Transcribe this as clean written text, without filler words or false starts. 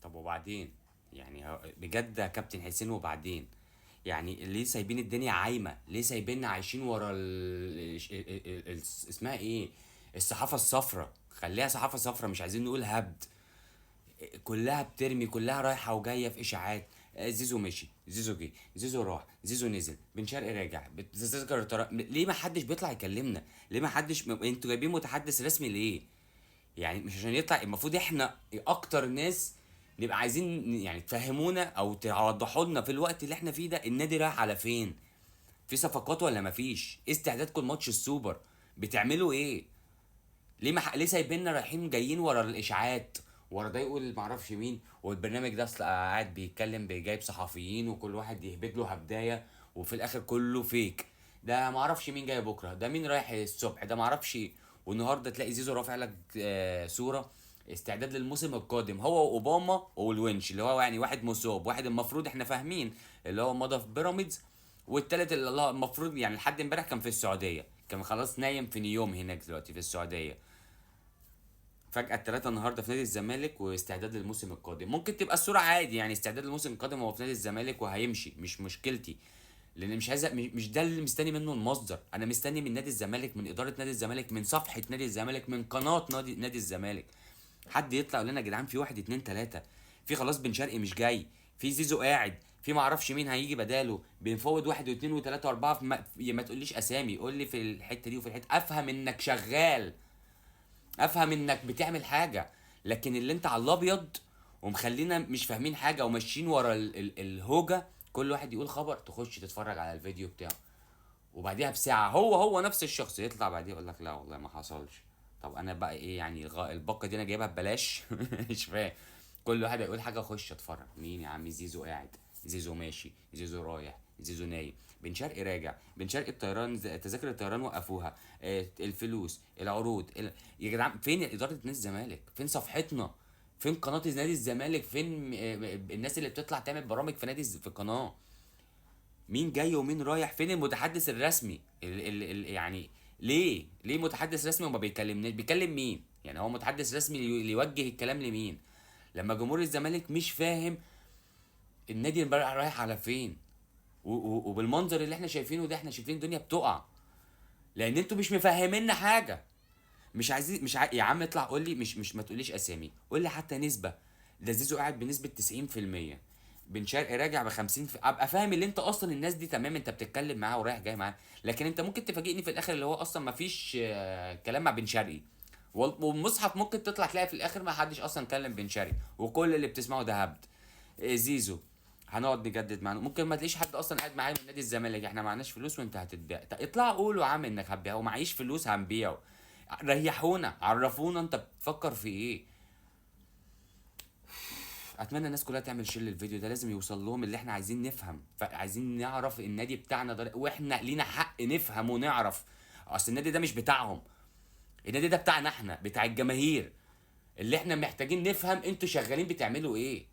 طب وبعدين؟ يعني بجد يا كابتن حسين، وبعدين؟ يعني ليه سايبين الدنيا عايمه؟ ليه سايبيننا عايشين ورا اسمها ايه، الصحافه الصفراء؟ خليها صحافه صفراء، مش عايزين نقول هبد. كلها بترمي، كلها رايحه وجايه في اشاعات. زيزو مشي، زيزو جه، زيزو راح، زيزو نزل، بن شرقي راجع، بتذكر ليه ما حدش بيطلع يكلمنا؟ ليه ما حدش انتوا جايبين متحدث رسمي ليه؟ يعني مش عشان يطلع؟ المفروض احنا اكتر ناس نبقى عايزين يعني تفهمونا او توضحوا لنا في الوقت اللي احنا فيه ده النادي رايح على فين. في صفقات ولا مفيش؟ ايه استعدادكم لماتش السوبر؟ بتعملوا ايه؟ ليه سايبيننا رايحين جايين ورا الاشاعات؟ ورا ده يقول معرفش مين، والبرنامج ده اصل قاعد بيتكلم بجايب صحفيين وكل واحد يهبد له هبدايه، وفي الاخر كله فيك. ده معرفش مين جاي بكره، ده مين رايح الصبح، ده معرفش إيه. والنهارده تلاقي زيزو رافع لك صوره استعداد للموسم القادم، هو واوباما والونش، اللي هو يعني واحد مصاب، واحد المفروض احنا فاهمين اللي هو مضى في بيراميدز، والتالت اللي الله المفروض يعني لحد امبارح كان في السعوديه، كان خلاص نايم في نيوم هناك دلوقتي في السعوديه. فجأة التلاتة النهارده في نادي الزمالك واستعداد للموسم القادم. ممكن تبقى الصورة عادي يعني استعداد للموسم القادم، هو في نادي الزمالك وهيمشي، مش مشكلتي. لان مش عايز، مش ده اللي مستني منه المصدر. انا مستني من نادي الزمالك، من ادارة نادي الزمالك، من صفحة نادي الزمالك، من قناة نادي الزمالك، حد يطلع يقول لنا يا جدعان في واحد اتنين تلاتة. في خلاص بن شرقي مش جاي، في زيزو قاعد، في معرفش مين هيجي بداله، بنفوض واحد واثنين وثلاثة واربعة ما تقوليش اسامي، قول لي في الحتة دي وفي الحتة، افهم انك شغال، افهم انك بتعمل حاجه. لكن اللي انت على الابيض ومخلينا مش فاهمين حاجه وماشيين ورا الهوجه، كل واحد يقول خبر تخش تتفرج على الفيديو بتاعه، وبعديها بساعه هو نفس الشخص يطلع بعديها يقول لك لا والله ما حصلش. طب انا بقى ايه يعني؟ الباقه دي انا جايبها ببلاش؟ مش فاهم. كل واحد هيقول حاجه اخش اتفرج. مين يا عم؟ زيزو قاعد، زيزو ماشي، زيزو رايح، زيزو نايم، بن شرقي راجع، بن شرقي الطيران تذاكر الطيران وقفوها، الفلوس، العروض، يا جدعان فين اداره نادي الزمالك؟ فين صفحتنا؟ فين قناه نادي الزمالك؟ فين الناس اللي بتطلع تعمل برامج في في القناه؟ مين جاي ومين رايح؟ فين المتحدث الرسمي يعني ليه متحدث رسمي وما بيكلمناش؟ بيكلم مين يعني؟ هو متحدث رسمي اللي يوجه الكلام لمين؟ لما جمهور الزمالك مش فاهم النادي امبارح رايح على فين، وبالمنظر اللي احنا شايفينه ده احنا شايفين الدنيا بتقع، لان انتوا مش مفهميننا حاجه. مش عايزين، يا عم اطلع قول لي، مش ما تقوليش اسامي، قول لي حتى نسبه. ده زيزو قاعد بنسبه 90%، بن شرقي راجع ب 50 ابقى فاهم اللي انت اصلا الناس دي تمام، انت بتتكلم معاه ورايح جاي معاه. لكن انت ممكن تفاجئني في الاخر اللي هو اصلا ما فيش كلام مع بن شرقي، والمصحف ممكن تطلع تلاقي في الاخر ما حدش اصلا كلم بن شرقي، وكل اللي بتسمعه ده هبد. زيزو هنقعد نجدد معاه، ممكن ما تلاقيش حد اصلا قاعد معايا من نادي الزمالك، احنا معناش فلوس وانت هتتبيع. اطلع قولوا يا عم انك هتبيعه، ومعيش فلوس هنبيعه. ريحونا، عرفونا انت بتفكر في ايه. اتمنى الناس كلها تعمل شير للفيديو ده، لازم يوصل لهم اللي احنا عايزين نفهم، عايزين نعرف النادي بتاعنا ده، واحنا لينا حق نفهم ونعرف. اصل النادي ده مش بتاعهم، النادي ده بتاعنا احنا، بتاع الجماهير، اللي احنا محتاجين نفهم انتوا شغالين بتعملوا ايه.